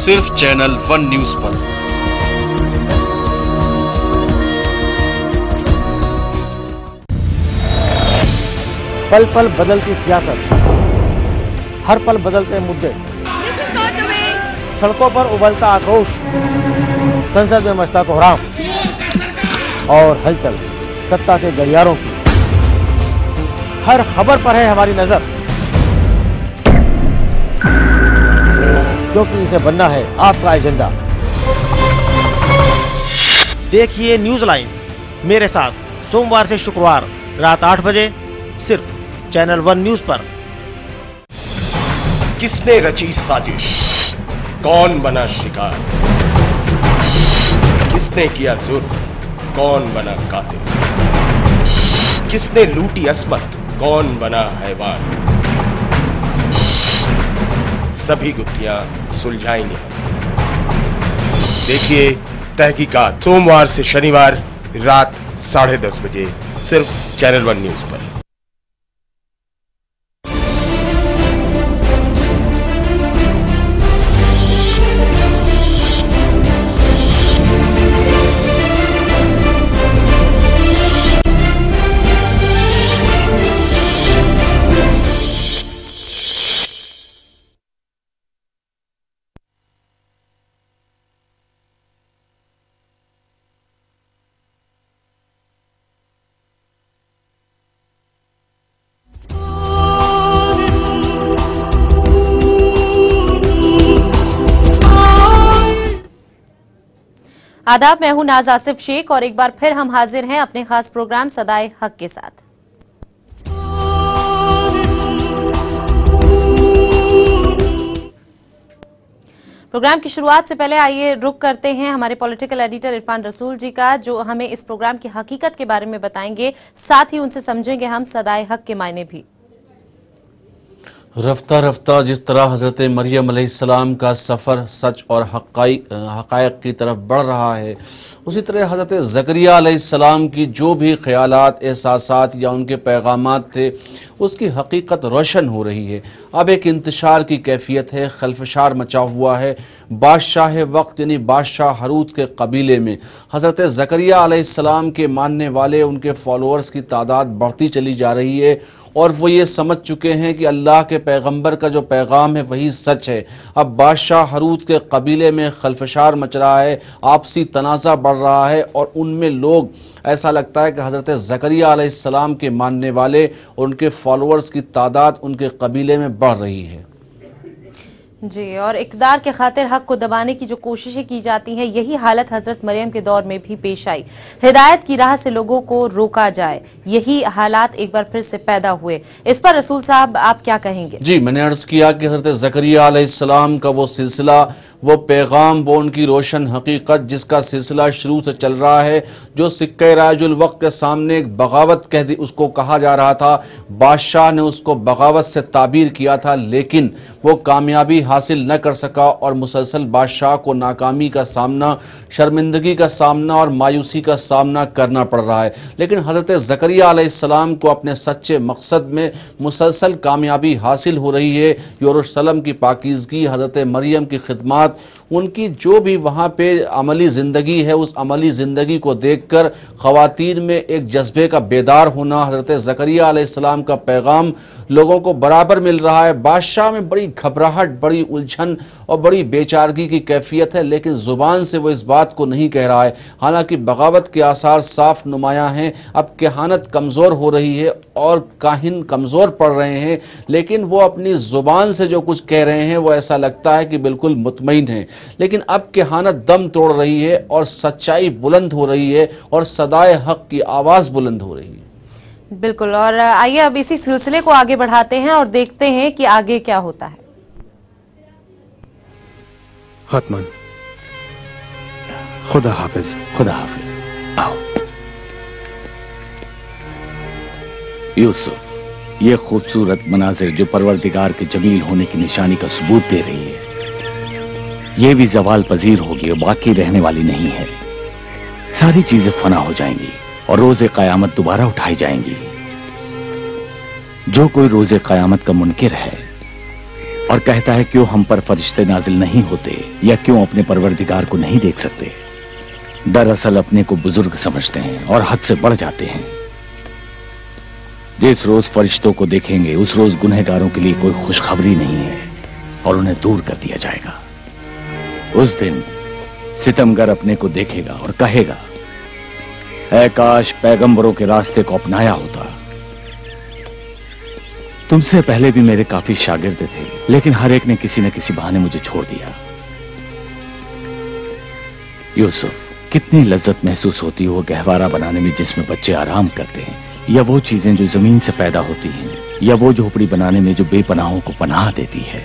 सिर्फ channel one news पर। पल पल बदलती सियासत, हर पल बदलते मुद्दे, सड़कों पर उबलता आक्रोश, संसद में मचता कोहराम और हलचल सत्ता के गलियारों की। हर खबर पर है हमारी नजर, क्योंकि इसे बनना है आपका एजेंडा। देखिए न्यूज लाइन मेरे साथ सोमवार से शुक्रवार रात 8 बजे सिर्फ चैनल वन न्यूज पर। किसने रची साजिश, कौन बना शिकार, किसने किया जुर्म, कौन बना कातिल, किसने लूटी अस्मत, कौन बना हैवान, सभी गुत्थियां सुलझाएंगे हम। देखिए तहकीकात सोमवार से शनिवार रात 10:30 बजे सिर्फ चैनल वन न्यूज पर। आदाब, मैं हूं नाज आसिफ शेख और एक बार फिर हम हाजिर हैं अपने खास प्रोग्राम सदाए हक के साथ। प्रोग्राम की शुरुआत से पहले आइए रुक करते हैं हमारे पॉलिटिकल एडिटर इरफान रसूल जी का, जो हमें इस प्रोग्राम की हकीकत के बारे में बताएंगे। साथ ही उनसे समझेंगे हम सदाए हक के मायने भी। रफ्ता रफ्ता जिस तरह हज़रत मरियम अलैहिस्सलाम का सफ़र सच और हक़ाइक़ की तरफ बढ़ रहा है, उसी तरह हज़रत ज़करिया अलैहिस्सलाम की जो भी ख़यालात, एहसासात या उनके पैगामात थे, उसकी हकीकत रोशन हो रही है। अब एक इंतशार की कैफियत है, खलफशार मचा हुआ है। बादशाह वक्त यानी बादशाह हरूत के कबीले में हज़रत ज़करिया अलैहिस्सलाम के मानने वाले, उनके फॉलोअर्स की तादाद बढ़ती चली जा रही है और वो ये समझ चुके हैं कि अल्लाह के पैगंबर का जो पैगाम है वही सच है। अब बादशाह हरूत के कबीले में खलफशार मच रहा है, आपसी तनाज़ा बढ़ रहा है और उनमें लोग, ऐसा लगता है कि हज़रत ज़करिया अलैहिस्सलाम के मानने वाले और उनके फॉलोअर्स की तादाद उनके कबीले में बढ़ रही है। जी, और इक़्तिदार के खातिर हक को दबाने की जो कोशिशें की जाती हैं, यही हालत हजरत मरियम के दौर में भी पेश आई। हिदायत की राह से लोगों को रोका जाए, यही हालात एक बार फिर से पैदा हुए। इस पर रसूल साहब आप क्या कहेंगे? जी, मैंने अर्ज़ किया कि हज़रत ज़करिया अलैहिस्सलाम का वो सिलसिला, वो पैगाम, वो उनकी रोशन हकीकत जिसका सिलसिला शुरू से चल रहा है, जो सिक्के राजुल वक्त के सामने एक बगावत कह दी उसको कहा जा रहा था, बादशाह ने उसको बगावत से ताबीर किया था, लेकिन वो कामयाबी हासिल न कर सका और मुसलसल बादशाह को नाकामी का सामना, शर्मिंदगी का सामना और मायूसी का सामना करना पड़ रहा है। लेकिन हज़रत ज़करिया अलैहिस्सलाम को अपने सच्चे मकसद में मुसलसल कामयाबी हासिल हो रही है। यरूशलेम की पाकीज़गी, हज़रत मरियम की खिदमत, उनकी जो भी वहाँ पे अमली ज़िंदगी है, उस अमली ज़िंदगी को देखकर ख़वातीन में एक जज्बे का बेदार होना, हज़रत ज़करिया अलैहिस्सलाम का पैगाम लोगों को बराबर मिल रहा है। बादशाह में बड़ी घबराहट, बड़ी उलझन और बड़ी बेचारगी की कैफियत है, लेकिन ज़ुबान से वो इस बात को नहीं कह रहा है। हालांकि बगावत के आसार साफ नुमायाँ हैं। अब कहानत कमज़ोर हो रही है और काहिन कमज़ोर पड़ रहे हैं, लेकिन वो अपनी ज़ुबान से जो कुछ कह रहे हैं वो ऐसा लगता है कि बिल्कुल मुतमईन है। लेकिन अब कहानत दम तोड़ रही है और सच्चाई बुलंद हो रही है और सदाए हक की आवाज़ बुलंद हो रही है। बिल्कुल, और आइए अब इसी सिलसिले को आगे बढ़ाते हैं और देखते हैं कि आगे क्या होता है। खत्मन, खुदा हाफिज, खुदा हाफिज। आओ यूसुफ, ये खूबसूरत मनाजिर जो परवरदिगार के जमील होने की निशानी का सबूत दे रही है, ये भी जवाल पजीर होगी और बाकी रहने वाली नहीं है। सारी चीजें फना हो जाएंगी और रोजे कयामत दोबारा उठाई जाएंगी। जो कोई रोजे कयामत का मुनकिर है और कहता है क्यों हम पर फरिश्ते नाजिल नहीं होते या क्यों अपने परवरदिगार को नहीं देख सकते। दरअसल अपने को बुजुर्ग समझते हैं और हद से बढ़ जाते हैं। जिस रोज फरिश्तों को देखेंगे उस रोज गुनहगारों के लिए कोई खुशखबरी नहीं है और उन्हें दूर कर दिया जाएगा। उस दिन सितमगर अपने को देखेगा और कहेगा, ऐ काश पैगंबरों के रास्ते को अपनाया होता। तुमसे पहले भी मेरे काफी शागिर्द थे, लेकिन हर एक ने किसी न किसी बहाने मुझे छोड़ दिया। यूसुफ, कितनी लज्जत महसूस होती है वो गहवारा बनाने में जिसमें बच्चे आराम करते हैं, या वो चीजें जो जमीन से पैदा होती हैं, या वो झोपड़ी बनाने में जो बेपनाहों को पनाह देती है।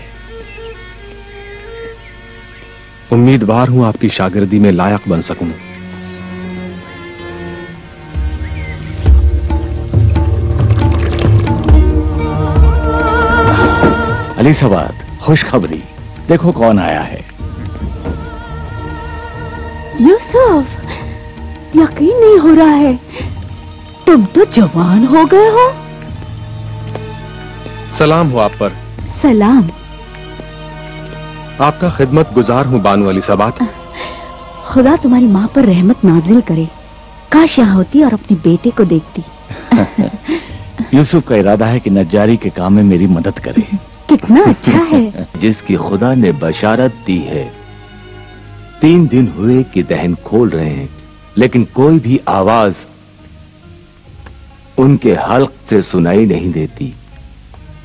उम्मीदवार हूं आपकी शागिर्दी में लायक बन सकूं। अली सवाद, खुशखबरी, देखो कौन आया है। यूसुफ, यकीन नहीं हो रहा है, तुम तो जवान हो गए हो। सलाम हो आप पर। सलाम। आपका खिदमत गुजार हूं बानू अली सबात। खुदा तुम्हारी माँ पर रहमत नाजिल करे। काश यहाँ होती और अपने बेटे को देखती। यूसुफ का इरादा है कि नज्जारी के काम में मेरी मदद करे। कितना अच्छा है। जिसकी खुदा ने बशारत दी है। 3 दिन हुए कि दहन खोल रहे हैं, लेकिन कोई भी आवाज उनके हल्क से सुनाई नहीं देती।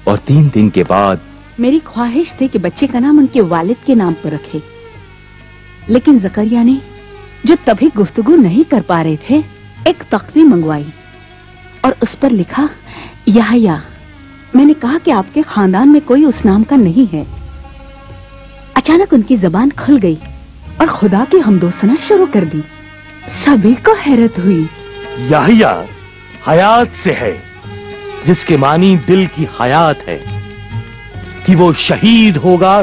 और 3 दिन के बाद मेरी ख्वाहिश थी कि बच्चे का नाम उनके वालिद के नाम पर रखे, लेकिन जकरिया ने, जो तभी गुफ्तगू नहीं कर पा रहे थे, एक तख्ती मंगवाई और उस पर लिखा याहया। मैंने कहा कि आपके खानदान में कोई उस नाम का नहीं है। अचानक उनकी जबान खुल गई और खुदा की हमदोसना शुरू कर दी। सभी को हैरत हुई। याहया हयात से है, जिसके मानी दिल की हयात है, कि वो शहीद होगा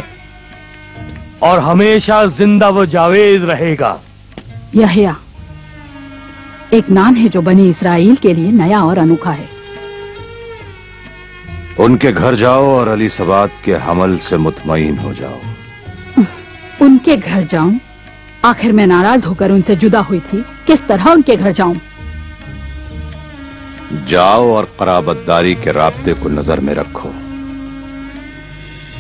और हमेशा जिंदा व जावेद रहेगा। यहया एक नाम है जो बनी इसराइल के लिए नया और अनोखा है। उनके घर जाओ और अली सबात के हमल से मुतमईन हो जाओ। उनके घर जाऊं? आखिर मैं नाराज होकर उनसे जुदा हुई थी, किस तरह उनके घर जाऊं? जाओ और कराबतदारी के राब्ते को नजर में रखो।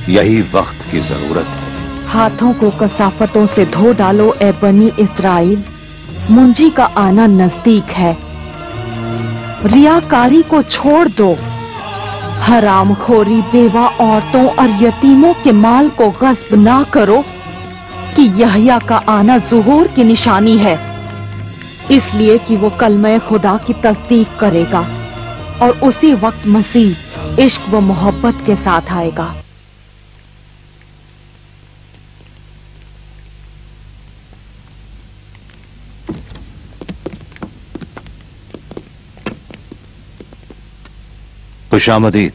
यही वक्त की जरूरत है। हाथों को कसाफतों से धो डालो ए बनी इसराइल, मुंजी का आना नजदीक है। रियाकारी को छोड़ दो। हरामखोरी, बेवा औरतों और यतीमों के माल को गस्ब ना करो, कि यहया का आना ज़ुहूर की निशानी है, इसलिए कि वो कलमे खुदा की तस्दीक करेगा और उसी वक्त मसीह इश्क व मोहब्बत के साथ आएगा। खुशामदीद।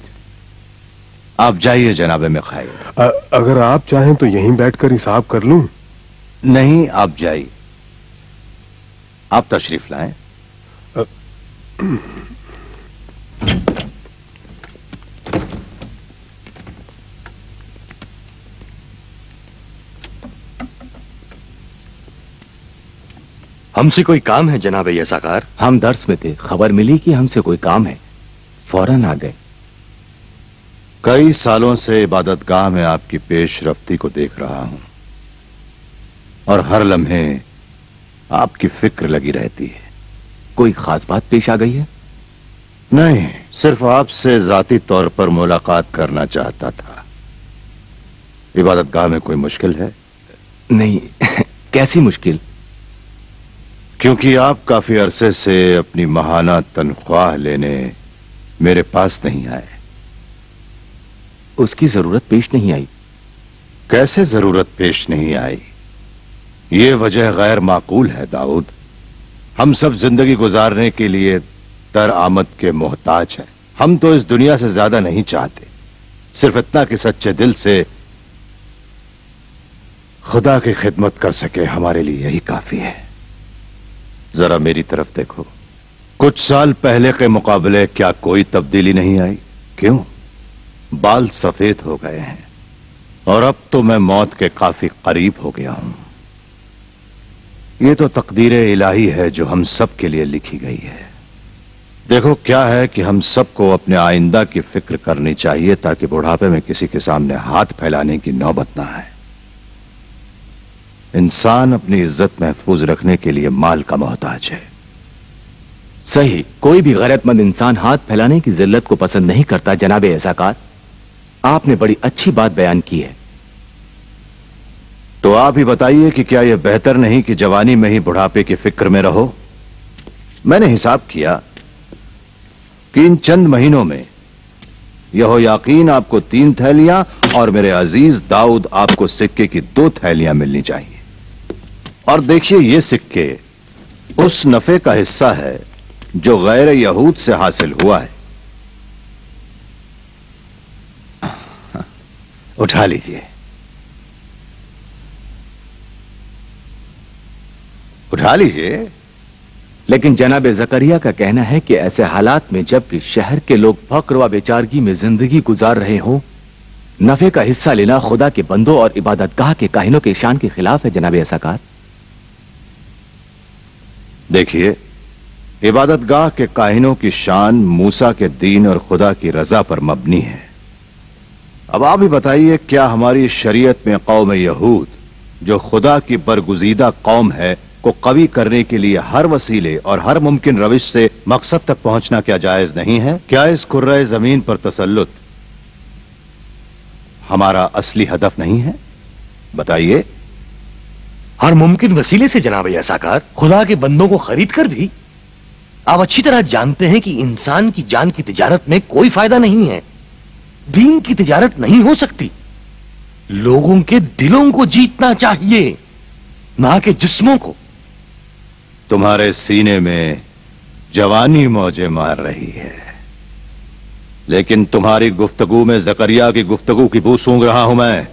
आप जाइए जनाबे में खाए। अगर आप चाहें तो यहीं बैठकर हिसाब कर लूं। नहीं, आप जाइए। आप तशरीफ लाएं। हमसे कोई काम है जनाब यसाकार? हम दर्स में थे, खबर मिली कि हमसे कोई काम है, फौरन आ गए। कई सालों से इबादतगाह में आपकी पेशरफ्ती को देख रहा हूं और हर लम्हे आपकी फिक्र लगी रहती है। कोई खास बात पेश आ गई है? नहीं, सिर्फ आपसे जाती तौर पर मुलाकात करना चाहता था। इबादतगाह में कोई मुश्किल है? नहीं। कैसी मुश्किल? क्योंकि आप काफी अरसे से अपनी माहाना तनख्वाह लेने मेरे पास नहीं आए। उसकी जरूरत पेश नहीं आई। कैसे जरूरत पेश नहीं आई? ये वजह गैर माकूल है दाऊद। हम सब जिंदगी गुजारने के लिए तर आमद के मोहताज हैं। हम तो इस दुनिया से ज्यादा नहीं चाहते, सिर्फ इतना कि सच्चे दिल से खुदा की खिदमत कर सके, हमारे लिए यही काफी है। जरा मेरी तरफ देखो। कुछ साल पहले के मुकाबले क्या कोई तब्दीली नहीं आई? क्यों? बाल सफेद हो गए हैं, और अब तो मैं मौत के काफी करीब हो गया हूं। ये तो तकदीर इलाही है जो हम सब के लिए लिखी गई है। देखो क्या है कि हम सबको अपने आइंदा की फिक्र करनी चाहिए ताकि बुढ़ापे में किसी के सामने हाथ फैलाने की नौबत ना आए। इंसान अपनी इज्जत महफूज रखने के लिए माल का मोहताज है। सही, कोई भी गैरतमंद इंसान हाथ फैलाने की जिल्लत को पसंद नहीं करता। जनाबे ऐसाकार, आपने बड़ी अच्छी बात बयान की है। तो आप ही बताइए कि क्या यह बेहतर नहीं कि जवानी में ही बुढ़ापे की फिक्र में रहो। मैंने हिसाब किया कि इन चंद महीनों में यह यकीन आपको 3 थैलियां और मेरे अजीज दाऊद आपको सिक्के की 2 थैलियां मिलनी चाहिए। और देखिए ये सिक्के उस नफे का हिस्सा है जो गैर यहूद से हासिल हुआ है। उठा लीजिए, उठा लीजिए। लेकिन जनाब जकरिया का कहना है कि ऐसे हालात में जब भी शहर के लोग फक्र व बेचारगी में जिंदगी गुजार रहे हों, नफे का हिस्सा लेना खुदा के बंदों और इबादतगाह के काहिनों के शान के खिलाफ है। जनाब ऐसाकार, देखिए, इबादतगाह के काहिनों की शान मूसा के दीन और खुदा की रजा पर मबनी है। अब आप ही बताइए, क्या हमारी शरीयत में कौम यहूद, जो खुदा की बरगुजीदा कौम है, को कवी करने के लिए हर वसीले और हर मुमकिन रविश से मकसद तक पहुंचना क्या जायज नहीं है? क्या इस कुर्रे जमीन पर तसल्लुत हमारा असली हदफ नहीं है? बताइए। हर मुमकिन वसीले से जनाब ऐसाकार, खुदा के बंदों को खरीद कर भी आप अच्छी तरह जानते हैं कि इंसान की जान की तिजारत में कोई फायदा नहीं है। दीन की तिजारत नहीं हो सकती। लोगों के दिलों को जीतना चाहिए, ना कि जिस्मों को। तुम्हारे सीने में जवानी मौजे मार रही है, लेकिन तुम्हारी गुफ्तगू में जकरिया की गुफ्तगू की बू सूंघ रहा हूं मैं।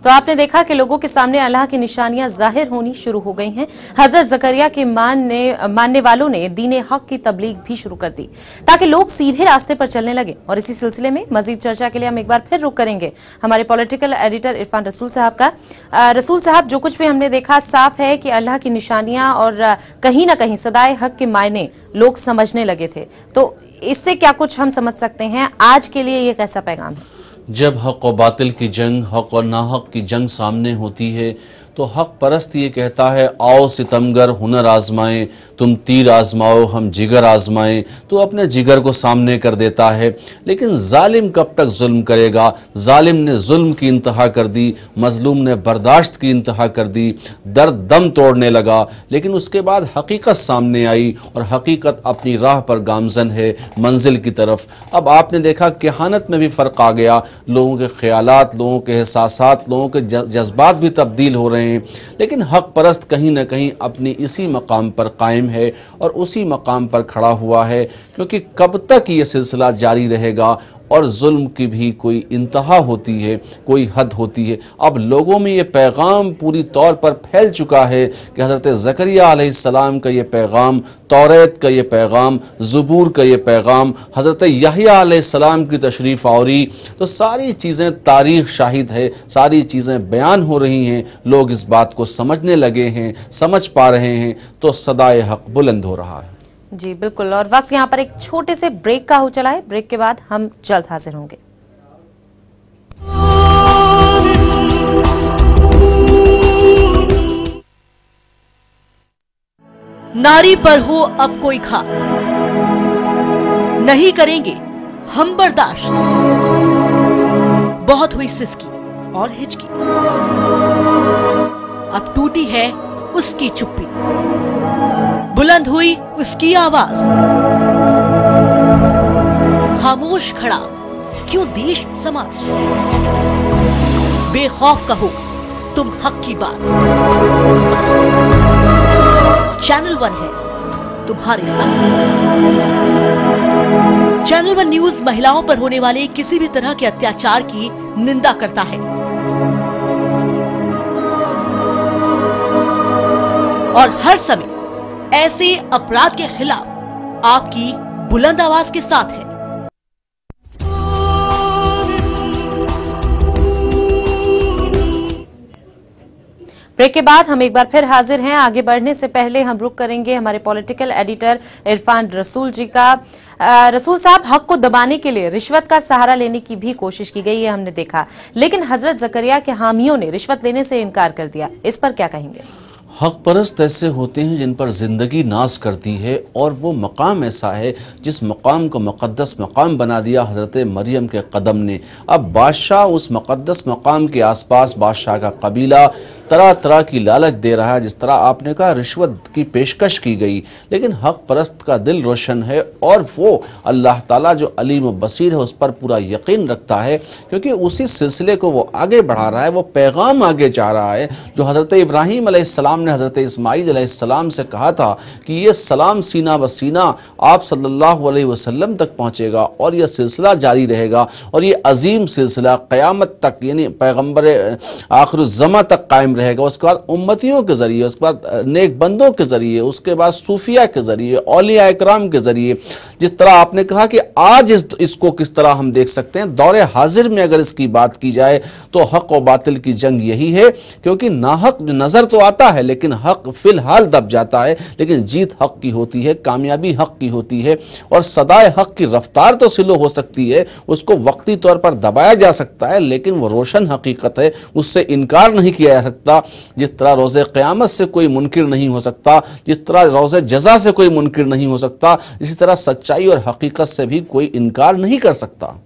तो आपने देखा कि लोगों के सामने अल्लाह की निशानियां जाहिर होनी शुरू हो गई हैं। हजरत जकरिया के मानने वालों ने दीन हक की तबलीग भी शुरू कर दी ताकि लोग सीधे रास्ते पर चलने लगे। और इसी सिलसिले में मजीद चर्चा के लिए हम एक बार फिर रुख करेंगे हमारे पॉलिटिकल एडिटर इरफान रसूल साहब का। रसूल साहब, जो कुछ भी हमने देखा, साफ है कि अल्लाह की निशानियां और कहीं ना कहीं सदाए हक के मायने लोग समझने लगे थे। तो इससे क्या कुछ हम समझ सकते हैं? आज के लिए ये कैसा पैगाम है? जब हक और बातिल की जंग, हक और नाहक की जंग सामने होती है तो हक परस्त ये कहता है, आओ सितमगर हुनर आजमाएं, तुम तीर आजमाओ हम जिगर आजमाएं। तो अपने जिगर को सामने कर देता है। लेकिन जालिम कब तक जुल्म करेगा? जालिम ने जुल्म की इंतहा कर दी, मजलूम ने बर्दाश्त की इंतहा कर दी, दर्द दम तोड़ने लगा। लेकिन उसके बाद हकीकत सामने आई और हकीकत अपनी राह पर गामजन है मंजिल की तरफ। अब आपने देखा कहानत में भी फ़र्क आ गया। लोगों के ख्यालात, लोगों के एहसासात, लोगों के जज्बात भी तब्दील हो रहे हैं। लेकिन हक परस्त कहीं ना कहीं अपनी इसी मकाम पर कायम है और उसी मकाम पर खड़ा हुआ है, क्योंकि कब तक ये सिलसिला जारी रहेगा और जुल्म की भी कोई इंतहा होती है, कोई हद होती है। अब लोगों में ये पैगाम पूरी तौर पर फैल चुका है कि हज़रत ज़करिया अलैहिस्सलाम का ये पैगाम, तौरात का ये पैगाम, ज़बूर का ये पैगाम, हज़रत यहया अलैहिस्सलाम की तशरीफ़ आवरी, तो सारी चीज़ें तारीख़ शाहिद है, सारी चीज़ें बयान हो रही हैं। लोग इस बात को समझने लगे हैं, समझ पा रहे हैं, तो सदाए हक बुलंद हो रहा है। जी बिल्कुल। और वक्त यहाँ पर एक छोटे से ब्रेक का हो चला है। ब्रेक के बाद हम जल्द हाजिर होंगे। नारी पर हो अब कोई घात नहीं करेंगे हम बर्दाश्त। बहुत हुई सिसकी और हिचकी, अब टूटी है उसकी चुप्पी, बुलंद हुई उसकी आवाज। खामोश खड़ा क्यों देश समाज, बेखौफ कहो तुम हक की बात। चैनल 1 है तुम्हारे साथ। चैनल 1 न्यूज महिलाओं पर होने वाले किसी भी तरह के अत्याचार की निंदा करता है और हर समय ऐसे अपराध के खिलाफ आपकी बुलंद आवाज के साथ है। ब्रेक के बाद हम एक बार फिर हाजिर हैं। आगे बढ़ने से पहले हम रुक करेंगे हमारे पॉलिटिकल एडिटर इरफान रसूल जी का। रसूल साहब, हक को दबाने के लिए रिश्वत का सहारा लेने की भी कोशिश की गई है, हमने देखा, लेकिन हजरत जकरिया के हामियों ने रिश्वत लेने से इनकार कर दिया। इस पर क्या कहेंगे? हक परस्त ऐसे होते हैं जिन पर ज़िंदगी नाज करती है, और वो मकाम ऐसा है जिस मकाम को मुक़द्दस मकाम बना दिया हज़रत मरियम के कदम ने। अब बादशाह उस मुक़द्दस मकाम के आसपास बादशाह का कबीला तरह तरह की लालच दे रहा है। जिस तरह आपने कहा रिश्वत की पेशकश की गई, लेकिन हक परस्त का दिल रोशन है और वो अल्लाह ताला जो अलीम व बसीर है उस पर पूरा यकीन रखता है, क्योंकि उसी सिलसिले को वो आगे बढ़ा रहा है, वो पैगाम आगे जा रहा है जो हज़रत इब्राहीम अलैहिस्सलाम ने हज़रत इस्माईल अलैहिस्सलाम से कहा था कि ये सलाम सीना ब सीना आप सल्लल्लाहु अलैहि वसल्लम तक पहुँचेगा और यह सिलसिला जारी रहेगा, और ये अजीम सिलसिला क़यामत तक यानी पैगम्बर आखिरुज़्ज़मा तक कायम रहेगा। उसके बाद उम्मतियों के ज़रिए, उसके बाद नेक बंदों के ज़रिए, उसके बाद सूफिया के ज़रिए, औलिया इकराम के ज़रिए। जिस तरह आपने कहा कि आज इसको किस तरह हम देख सकते हैं, दौरे हाजिर में अगर इसकी बात की जाए तो हक और बातिल की जंग यही है, क्योंकि नाहक नज़र तो आता है लेकिन हक फिलहाल दब जाता है, लेकिन जीत हक की होती है, कामयाबी हक की होती है, और सदाए हक की रफ्तार तो स्लो हो सकती है, उसको वक्ती तौर पर दबाया जा सकता है, लेकिन वो रोशन हकीकत है, उससे इनकार नहीं किया जा सकता। जिस तरह रोज़े क़यामत से कोई मुनकिर नहीं हो सकता, जिस तरह रोज़े जज़ा से कोई मुनकिर नहीं हो सकता, इसी तरह सच्चाई और हकीकत से भी कोई इनकार नहीं कर सकता।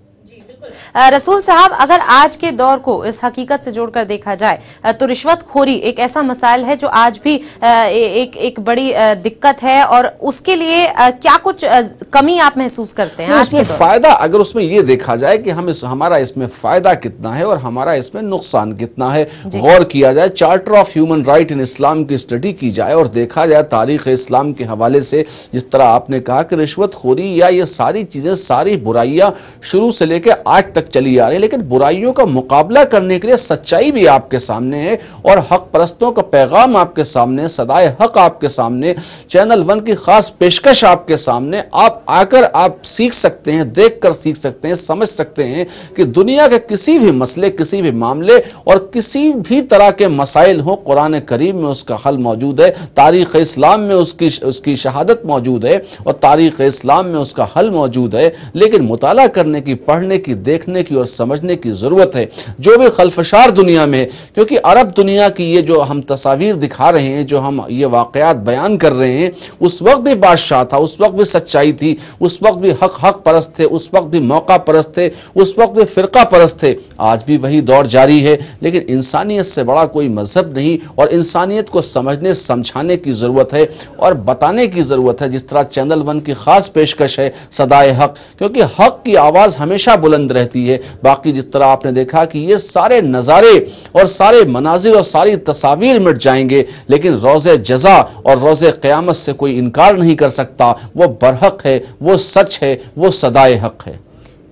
रसूल साहब, अगर आज के दौर को इस हकीकत से जोड़कर देखा जाए तो रिश्वतखोरी एक ऐसा मसाइल है जो आज भी एक बड़ी दिक्कत है, और उसके लिए क्या कुछ कमी आप महसूस करते हैं? उसमें फायदा, अगर उसमें ये देखा जाए कि हमारा इसमें फायदा कितना है और हमारा इसमें नुकसान कितना है, गौर किया जाए, चार्टर ऑफ ह्यूमन राइट इन इस्लाम की स्टडी की जाए और देखा जाए तारीख इस्लाम के हवाले से, जिस तरह आपने कहा कि रिश्वतखोरी या ये सारी चीजें, सारी बुराइयां शुरू से लेकर आज तक चली आ रही है, लेकिन बुराइयों का मुकाबला करने के लिए सच्चाई भी आपके सामने है और हक परस्तों का पैगाम आपके सामने, सदाए हक आपके सामने, चैनल 1 की खास पेशकश आपके सामने। आप आकर आप सीख सकते हैं, देखकर सीख सकते हैं, समझ सकते हैं कि दुनिया के किसी भी मसले, किसी भी मामले और किसी भी तरह के मसाइल हो, कुरान करीम में उसका हल मौजूद है, तारीख इस्लाम में उसकी शहादत मौजूद है और तारीख इस्लाम में उसका हल मौजूद है, लेकिन मुताला करने की, पढ़ने की, देखने की और समझने की जरूरत है। जो भी खल्फशार दुनिया में, क्योंकि अरब दुनिया की ये जो हम तस्वीर दिखा रहे हैं, जो हम ये वाकयात बयान कर रहे हैं, उस वक्त भी बादशाह था, उस वक्त भी सच्चाई थी, उस वक्त भी हक परस्त थे, उस वक्त भी मौका परस्त थे, उस वक्त भी फिरका परस्त थे। आज भी वही दौर जारी है, लेकिन इंसानियत से बड़ा कोई मजहब नहीं, और इंसानियत को समझने समझाने की जरूरत है और बताने की जरूरत है। जिस तरह चैनल 1 की खास पेशकश है सदाए हक, क्योंकि हक की आवाज हमेशा बुलंद रहती है। बाकी जिस तरह आपने देखा कि ये सारे नज़ारे और सारे मनाजिर और सारी तस्वीर मिट जाएंगे, लेकिन रोज़े जज़ा और रोज़े क़यामत से कोई इनकार नहीं कर सकता। वो बरहक है, वो सच है, वो सदाए हक है।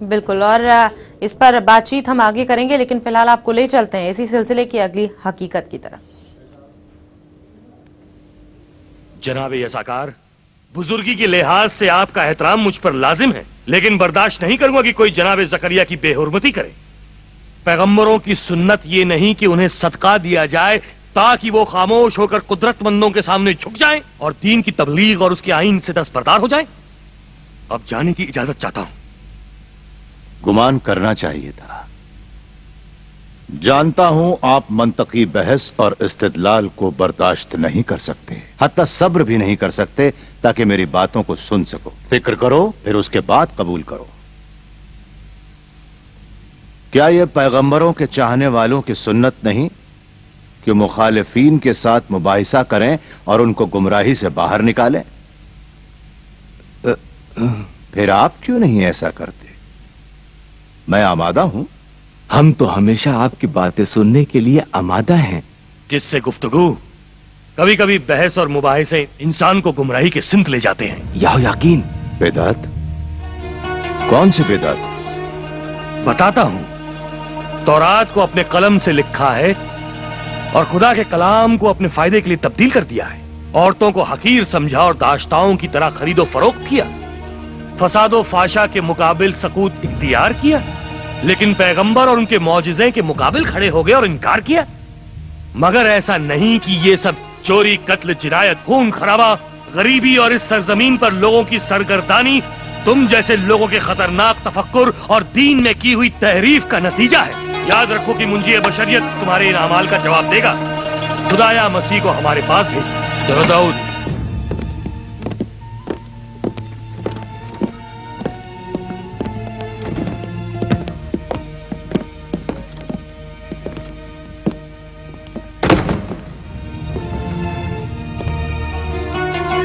बिल्कुल, और इस पर बातचीत हम आगे करेंगे, लेकिन फिलहाल आपको ले चलते हैं इसी सिलसिले की अगली हकीकत की तरफ। जनाबे यसाकार, बुजुर्गी के लिहाज से आपका एहतराम मुझ पर लाजिम है, लेकिन बर्दाश्त नहीं करूंगा कि कोई जनाबे ज़करिया की बेहुरमती करे। पैगंबरों की सुन्नत ये नहीं कि उन्हें सदका दिया जाए ताकि वो खामोश होकर कुदरतमंदों के सामने झुक जाएं और दीन की तबलीग और उसके आईन से दस्तबरदार हो जाएं। अब जाने की इजाजत चाहता हूं। गुमान करना चाहिए था। जानता हूं आप मंतकी बहस और इस्तिदलाल को बर्दाश्त नहीं कर सकते, हत्ता सब्र भी नहीं कर सकते ताकि मेरी बातों को सुन सको। फिक्र करो, फिर उसके बाद कबूल करो। क्या यह पैगंबरों के चाहने वालों की सुन्नत नहीं कि मुखालिफीन के साथ मुबाहिसा करें और उनको गुमराही से बाहर निकालें? फिर आप क्यों नहीं ऐसा करते? मैं आमादा हूं। हम तो हमेशा आपकी बातें सुनने के लिए आमादा हैं। किससे गुफ्तगू? कभी कभी बहस और मुबाहिसे इंसान को गुमराही के सिमत ले जाते हैं। यकीन। बेदात? कौन सी बेदात? बताता हूं। तौरात को अपने कलम से लिखा है और खुदा के कलाम को अपने फायदे के लिए तब्दील कर दिया है। औरतों को हकीर समझा और दाश्ताओं की तरह खरीदो फरोख्त किया। फसादो फाशा के मुकाबिल सकूत इख्तियार किया, लेकिन पैगंबर और उनके मौजिज़े के मुकाबिल खड़े हो गए और इनकार किया। मगर ऐसा नहीं कि ये सब चोरी, कत्ल, जिनायत, खून खराबा, गरीबी और इस सरजमीन पर लोगों की सरगर्दानी तुम जैसे लोगों के खतरनाक तफक्कुर और दीन में की हुई तहरीफ का नतीजा है। याद रखो कि मुंजी बशरियत तुम्हारे इन अमाल का जवाब देगा। खुदाया मसीह को हमारे पास भेज। चलो दाऊद।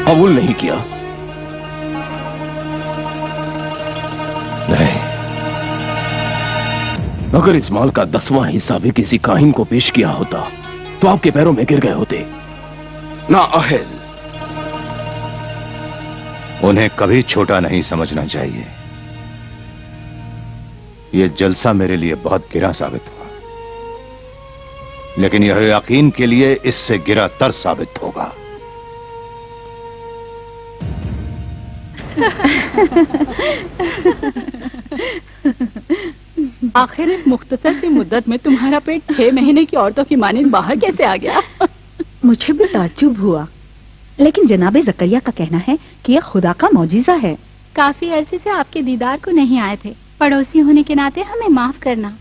कबूल नहीं किया? नहीं, अगर इस माल का 10वां हिस्सा भी किसी काहिन को पेश किया होता तो आपके पैरों में गिर गए होते। ना अहल, उन्हें कभी छोटा नहीं समझना चाहिए। यह जलसा मेरे लिए बहुत गिरा साबित हुआ, लेकिन यह यकीन के लिए इससे गिरा तर साबित होगा। आखिर एक मुख्तसर सी मुद्दत में तुम्हारा पेट 6 महीने की औरतों की मानिंद बाहर कैसे आ गया? मुझे भी ताज्जुब हुआ, लेकिन जनाबे ज़करिया का कहना है कि यह खुदा का मौजिज़ा है। काफी अरसे से आपके दीदार को नहीं आए थे। पड़ोसी होने के नाते हमें माफ करना।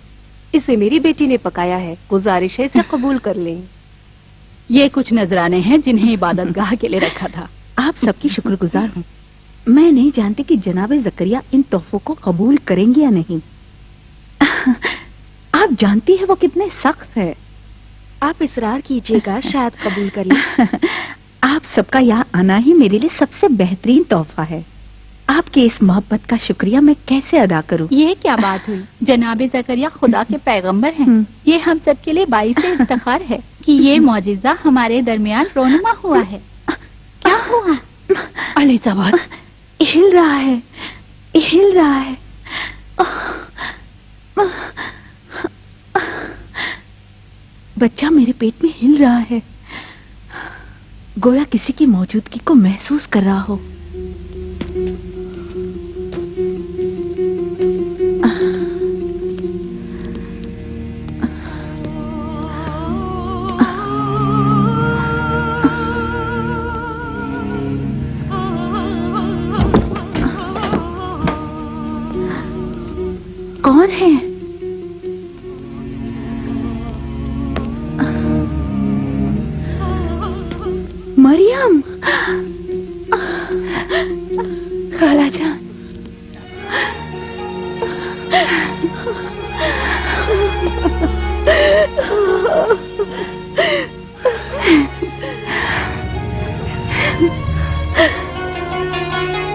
इसे मेरी बेटी ने पकाया है, गुजारिश है इसे कबूल कर लें। ये कुछ नजराने हैं जिन्हें इबादतगाह के लिए रखा था। आप सबकी शुक्रगुजार हूँ। मैं नहीं जानती कि जनाबे ज़करिया इन तोहफों को कबूल करेंगे या नहीं। आप जानती है वो कितने सख्त है। आप इसरार कीजिएगा, शायद कबूल कर लें। आप सबका यहाँ आना ही मेरे लिए सबसे बेहतरीन तोहफा है। आपकी इस मोहब्बत का शुक्रिया मैं कैसे अदा करूं? ये क्या बात हुई? जनाबे ज़करिया खुदा के पैगंबर हैं। ये हम सब के लिए बाइस इफ्तिखार है कि ये मौजिज़ा हमारे दरमियान रोनुमा हुआ है। क्या हुआ? अलीज़ाबाद हिल रहा है, हिल रहा है। बच्चा मेरे पेट में हिल रहा है, गोया किसी की मौजूदगी को महसूस कर रहा हो। कौन है? मरियम, खाला जान।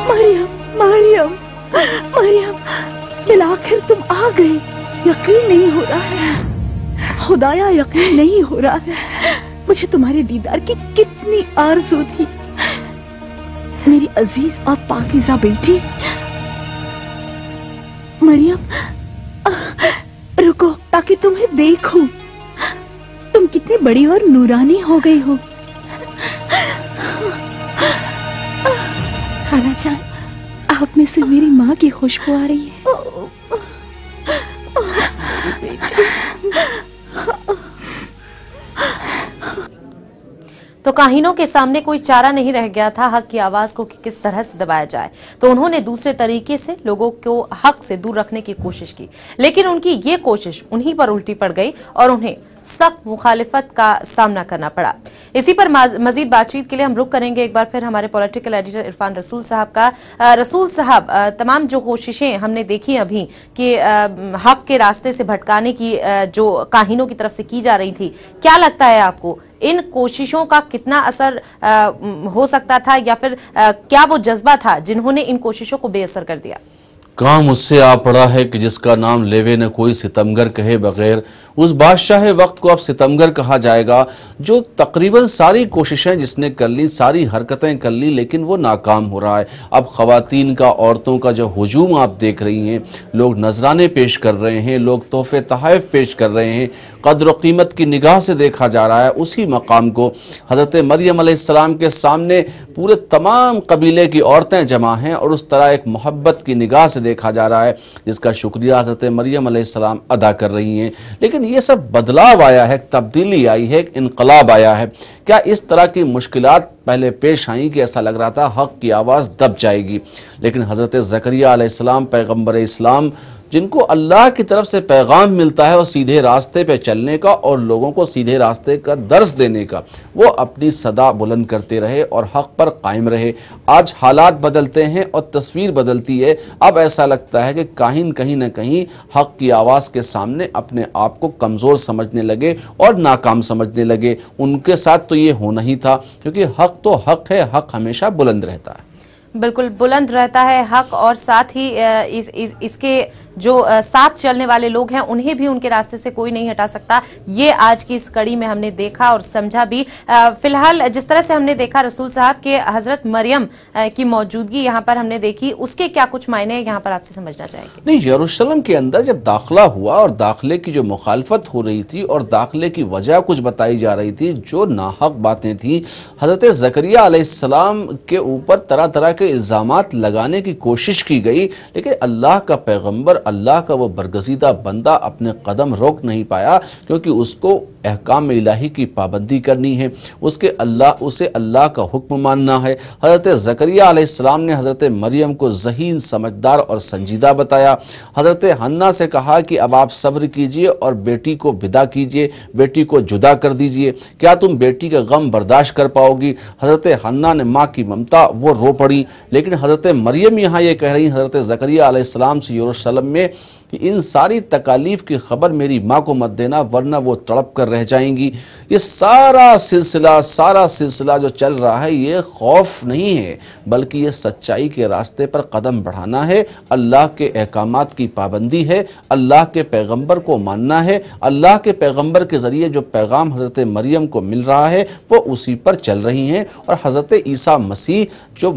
मरियम, मरियम, मरियम, आखिर तुम आ गए। यकीन नहीं हो रहा है, खुदाया यकीन नहीं हो रहा है। मुझे तुम्हारे दीदार की कितनी आरज़ू थी, मेरी अजीज और पाकीज़ा बेटी। मरियम, रुको ताकि तुम्हें देखूं। तुम कितनी बड़ी और नूरानी हो गई हो। खाला जान, आप में से मेरी माँ की खुशबू आ रही है। तो काहिनों के सामने कोई चारा नहीं रह गया था हक की आवाज को कि किस तरह से दबाया जाए, तो उन्होंने दूसरे तरीके से लोगों को हक से दूर रखने की कोशिश की, लेकिन उनकी ये कोशिश उन्हीं पर उल्टी पड़ गई और उन्हें सख्त मुखालिफत का सामना करना पड़ा। इसी पर मजीद बातचीत के लिए हम रुक करेंगे एक बार फिर हमारे पॉलिटिकल एडिटर इरफान रसूल साहब का। रसूल साहब, तमाम जो कोशिशें हमने देखी अभी कि हक के रास्ते से भटकाने की जो काहिनों की तरफ से की जा रही थी, क्या लगता है आपको इन कोशिशों का कितना असर हो सकता था, या फिर क्या वो जज्बा था जिन्होंने इन कोशिशों को बेअसर कर दिया? काम उससे आ पड़ा है कि जिसका नाम लेवे न कोई सितमगर कहे बगैर, उस बादशाह वक्त को अब सितमगर कहा जाएगा जो तकरीबन सारी कोशिशें जिसने कर ली, सारी हरकतें कर ली, लेकिन वो नाकाम हो रहा है। अब ख़वातीन का, औरतों का जो हुजूम आप देख रही हैं, लोग नजराने पेश कर रहे हैं, लोग तोहफे तहाइफ पेश कर रहे हैं, कद्र और कीमत की निगाह से देखा जा रहा है, उसी मकाम को हज़रत मरियम अलैहिस्सलाम के सामने पूरे तमाम कबीले की औरतें जमा हैं और उस तरह एक मोहब्बत की निगाह से देखा जा रहा है जिसका शुक्रिया हज़रत मरियम अलैहिस्सलाम अदा कर रही हैं। लेकिन ये सब बदलाव आया है, तब्दीली आई है, एक इनकलाब आया है। क्या इस तरह की मुश्किलात पहले पेश आई कि ऐसा लग रहा था हक़ की आवाज़ दब जाएगी, लेकिन हज़रत ज़करिया अलैहिस्सलाम पैगम्बर इस्लाम जिनको अल्लाह की तरफ से पैगाम मिलता है और सीधे रास्ते पे चलने का और लोगों को सीधे रास्ते का दर्स देने का, वो अपनी सदा बुलंद करते रहे और हक़ पर कायम रहे। आज हालात बदलते हैं और तस्वीर बदलती है। अब ऐसा लगता है कि काहिन कहीं ना कहीं हक़ की आवाज़ के सामने अपने आप को कमज़ोर समझने लगे और नाकाम समझने लगे। उनके साथ तो ये होना ही था, क्योंकि हक़ तो हक़ है, हक़ हमेशा बुलंद रहता है। बिल्कुल बुलंद रहता है हक, और साथ ही इसके जो साथ चलने वाले लोग हैं उन्हें भी उनके रास्ते से कोई नहीं हटा सकता। ये आज की इस कड़ी में हमने देखा और समझा भी। फिलहाल जिस तरह से हमने देखा रसूल साहब के हजरत मरियम की मौजूदगी यहाँ पर हमने देखी, उसके क्या कुछ मायने यहाँ पर आपसे समझना चाहेंगे? नहीं, यरूशलेम के अंदर जब दाखिला हुआ और दाखिले की जो मुखालफत हो रही थी और दाखिले की वजह कुछ बताई जा रही थी, जो नाहक बातें थी, हजरत ज़करिया अलैहिस्सलाम के ऊपर तरह तरह के इल्ज़ामात लगाने की कोशिश की गई, लेकिन अल्लाह का पैगंबर, अल्लाह का वो बरगज़ीदा बंदा अपने कदम रोक नहीं पाया, क्योंकि उसको अहकाम इलाही की पाबंदी करनी है, उसे अल्लाह का हुक्म मानना है। हज़रत ज़करिया अलैहिस्सलाम ने हज़रत मरियम को ज़हीन, समझदार और संजीदा बताया। हज़रत हन्ना से कहा कि अब आप सब्र कीजिए और बेटी को विदा कीजिए, बेटी को जुदा कर दीजिए, क्या तुम बेटी का गम बर्दाश्त कर पाओगी? हज़रत हन्ना ने माँ की ममता, वो रो पड़ी। लेकिन हज़रत मरियम यहाँ ये कह रही हज़रत ज़करिया अलैहिस्सलाम से यरूशलेम में कि इन सारी तकालीफ की खबर मेरी माँ को मत देना, वरना वो तड़प कर रह जाएंगी। ये सारा सिलसिला जो चल रहा है, ये खौफ नहीं है, बल्कि ये सच्चाई के रास्ते पर कदम बढ़ाना है, अल्लाह के अहकामात की पाबंदी है, अल्लाह के पैगंबर को मानना है। अल्लाह के पैगंबर के ज़रिए जो पैगाम हज़रत मरियम को मिल रहा है वो उसी पर चल रही हैं। और हज़रत ईसा मसीह, जो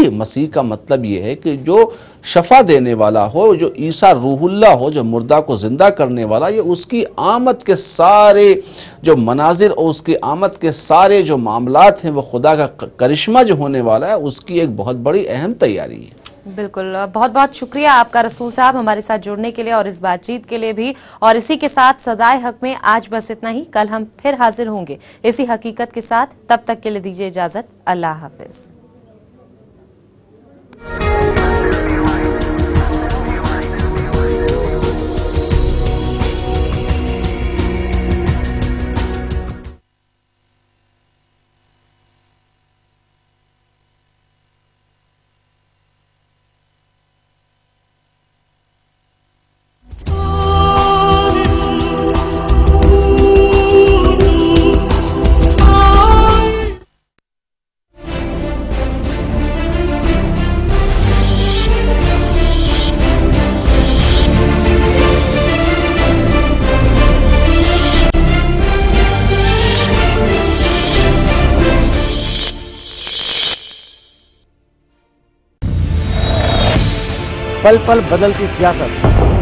मसीह का मतलब ये है कि जो शफा देने वाला हो, जो ईसा रूहुल्लाह हो, जो मुर्दा को जिंदा करने वाला, ये उसकी आमद के सारे जो मनाजिर और उसकी आमद के सारे जो मामलात हैं, वो खुदा का करिश्मा जो होने वाला है, उसकी एक बहुत बड़ी अहम तैयारी है। बिल्कुल, बहुत बहुत शुक्रिया आपका रसूल साहब हमारे साथ जुड़ने के लिए और इस बातचीत के लिए भी। और इसी के साथ सदाए हक में आज बस इतना ही। कल हम फिर हाजिर होंगे इसी हकीकत के साथ। तब तक के लिए दीजिए इजाजत। अल्लाह हाफिज। पल पल बदलती सियासत,